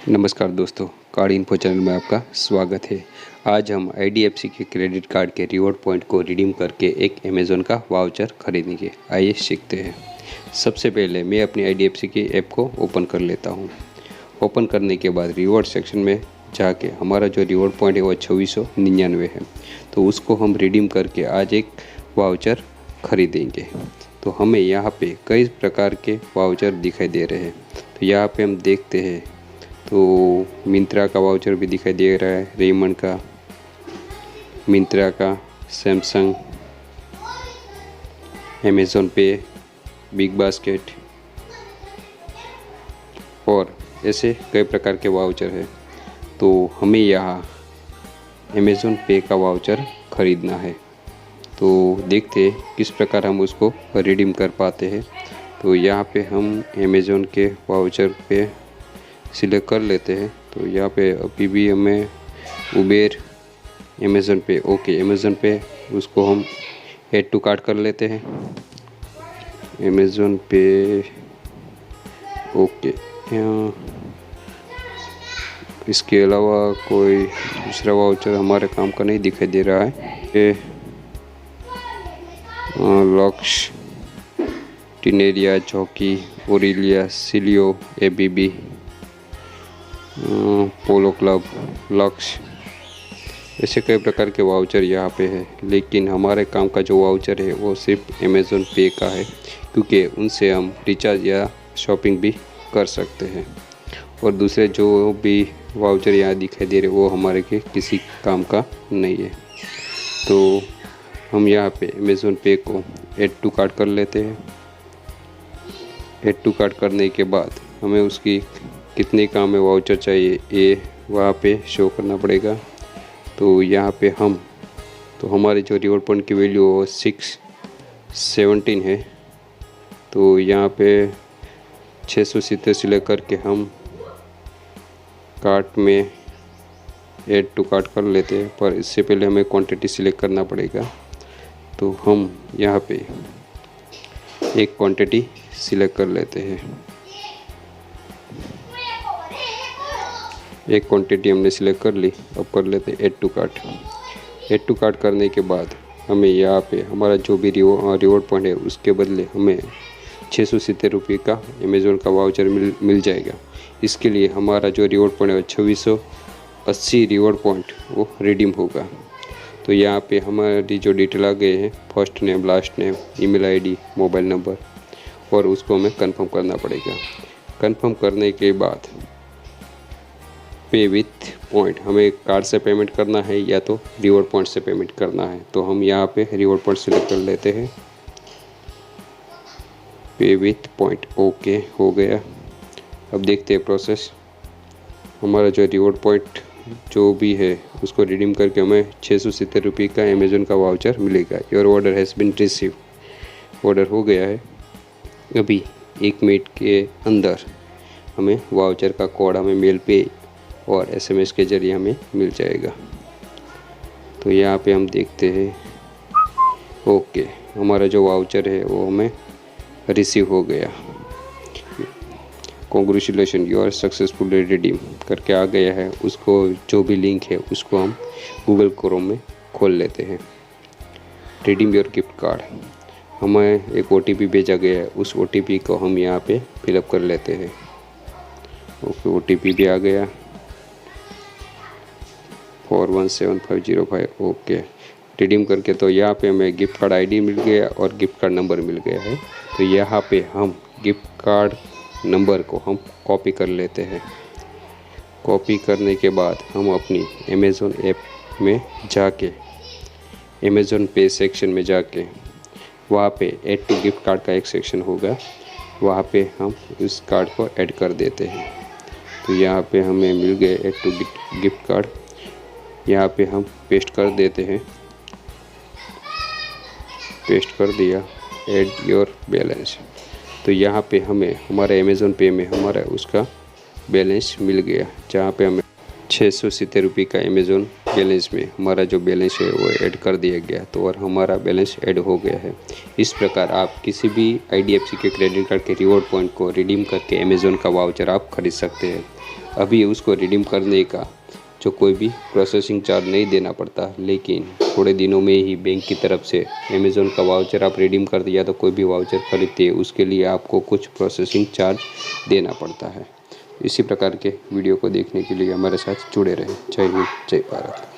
नमस्कार दोस्तों, card info channel में आपका स्वागत है। आज हम IDFC के क्रेडिट कार्ड के रिवॉर्ड पॉइंट को रिडीम करके एक अमेज़ॉन का वाउचर खरीदेंगे। आइए सीखते हैं। सबसे पहले मैं अपनी IDFC की ऐप को ओपन कर लेता हूं। ओपन करने के बाद रिवॉर्ड सेक्शन में जाके हमारा जो रिवॉर्ड पॉइंट है वो 2499 है, तो उसको हम रिडीम करके आज एक वाउचर खरीदेंगे। तो हमें यहाँ पे कई प्रकार के वाउचर दिखाई दे रहे हैं। तो यहाँ पे हम देखते हैं तो मिंत्रा का वाउचर भी दिखाई दे रहा है, रेमंड का, मिंत्रा का, सैमसंग, अमेज़ॉन पे, बिग बास्केट और ऐसे कई प्रकार के वाउचर है। तो हमें यहाँ अमेज़ॉन पे का वाउचर ख़रीदना है। तो देखते हैं किस प्रकार हम उसको रिडीम कर पाते हैं। तो यहाँ पे हम अमेज़ॉन के वाउचर पे सिलेक्ट कर लेते हैं। तो यहाँ पे अभी भी हमें उबेर, अमेज़ॉन पे, ओके अमेज़ॉन पे उसको हम ऐड टू कार्ट कर लेते हैं। अमेज़ॉन पे ओके, इसके अलावा कोई दूसरा वाउचर हमारे काम का नहीं दिखाई दे रहा है। लक्स, टिनेरिया, चौकी, ओरिलिया, सिलियो, ABB, पोलो क्लब, लक्स, ऐसे कई प्रकार के वाउचर यहाँ पे है। लेकिन हमारे काम का जो वाउचर है वो सिर्फ अमेज़ॉन पे का है, क्योंकि उनसे हम रिचार्ज या शॉपिंग भी कर सकते हैं। और दूसरे जो भी वाउचर यहाँ दिखाई दे रहे वो हमारे के किसी काम का नहीं है। तो हम यहाँ पे अमेज़ॉन पे को ऐड टू कार्ट कर लेते हैं। ऐड टू कार्ट करने के बाद हमें उसकी कितने काम में वाउचर चाहिए ये वहाँ पे शो करना पड़ेगा। तो यहाँ पे तो हमारे जो रिवॉर्ड पॉइंट की वैल्यू 617 है। तो यहाँ पे 670 सिलेक्ट करके हम कार्ट में ऐड टू कार्ट कर लेते हैं, पर इससे पहले हमें क्वांटिटी सिलेक्ट करना पड़ेगा। तो हम यहाँ पे एक क्वांटिटी सिलेक्ट कर लेते हैं। एक क्वांटिटी हमने सिलेक्ट कर ली। अब कर लेते हैं add to cart. Add to cart करने के बाद हमें यहाँ पे हमारा जो भी रिवॉर्ड पॉइंट है उसके बदले हमें 670 रुपये का अमेज़ॉन का वाउचर मिल जाएगा। इसके लिए हमारा जो रिवॉर्ड पॉइंट है 2680 रिवॉर्ड पॉइंट वो रिडीम होगा। तो यहाँ पे हमारी जो डिटेल आ गए हैं, first name, last name, email ID, mobile number, और उसको हमें कंफर्म करना पड़ेगा। कंफर्म करने के बाद पे विथ पॉइंट, हमें कार्ड से पेमेंट करना है या तो रिवॉर्ड पॉइंट से पेमेंट करना है। तो हम यहाँ पे रिवॉर्ड पॉइंट सिलेक्ट कर लेते हैं। पे विथ पॉइंट ओके हो गया। अब देखते हैं प्रोसेस। हमारा जो रिवॉर्ड पॉइंट जो भी है उसको रिडीम करके हमें 670 रुपये का अमेज़ॉन का वाउचर मिलेगा। Your order has been receive, order हो गया है। अभी 1 मिनट के अंदर हमें वाउचर का कोड हमें मेल पे और SMS के ज़रिए हमें मिल जाएगा। तो यहाँ पे हम देखते हैं, ओके हमारा जो वाउचर है वो हमें रिसीव हो गया। Congratulation, you are successfully redeem करके आ गया है। उसको जो भी लिंक है उसको हम गूगल क्रोम में खोल लेते हैं। रिडीम योर गिफ्ट कार्ड, हमें एक OTP भेजा गया है, उस OTP को हम यहाँ पे फिलअप कर लेते हैं। ओके, OTP भी आ गया 417505। ओके, रिडीम करके तो यहाँ पे हमें गिफ्ट कार्ड ID मिल गया और गिफ्ट कार्ड नंबर मिल गया है। तो यहाँ पे हम गिफ्ट कार्ड नंबर को हम कॉपी कर लेते हैं। कॉपी करने के बाद हम अपनी अमेज़ॉन ऐप में जाके अमेज़ॉन पे सेक्शन में जाके वहाँ पे ऐड टू गिफ्ट कार्ड का एक सेक्शन होगा, वहाँ पे हम इस कार्ड को ऐड कर देते हैं। तो यहाँ पे हमें मिल गए ऐड टू गिफ्ट कार्ड। यहाँ पे हम पेस्ट कर देते हैं। पेस्ट कर दिया, ऐड योर बैलेंस। तो यहाँ पे हमें हमारे अमेज़ॉन पे में हमारा उसका बैलेंस मिल गया, जहाँ पे हमें 670 रुपये का अमेज़ॉन बैलेंस में हमारा जो बैलेंस है वो ऐड कर दिया गया। तो और हमारा बैलेंस ऐड हो गया है। इस प्रकार आप किसी भी IDFC के क्रेडिट कार्ड के रिवॉर्ड पॉइंट को रिडीम करके अमेज़ॉन का वाउचर आप खरीद सकते हैं। अभी उसको रिडीम करने का जो कोई भी प्रोसेसिंग चार्ज नहीं देना पड़ता, लेकिन थोड़े दिनों में ही बैंक की तरफ से अमेज़ॉन का वाउचर आप रिडीम कर दिया तो कोई भी वाउचर खरीदते हैं उसके लिए आपको कुछ प्रोसेसिंग चार्ज देना पड़ता है। इसी प्रकार के वीडियो को देखने के लिए हमारे साथ जुड़े रहें। जय हिंद, जय भारत।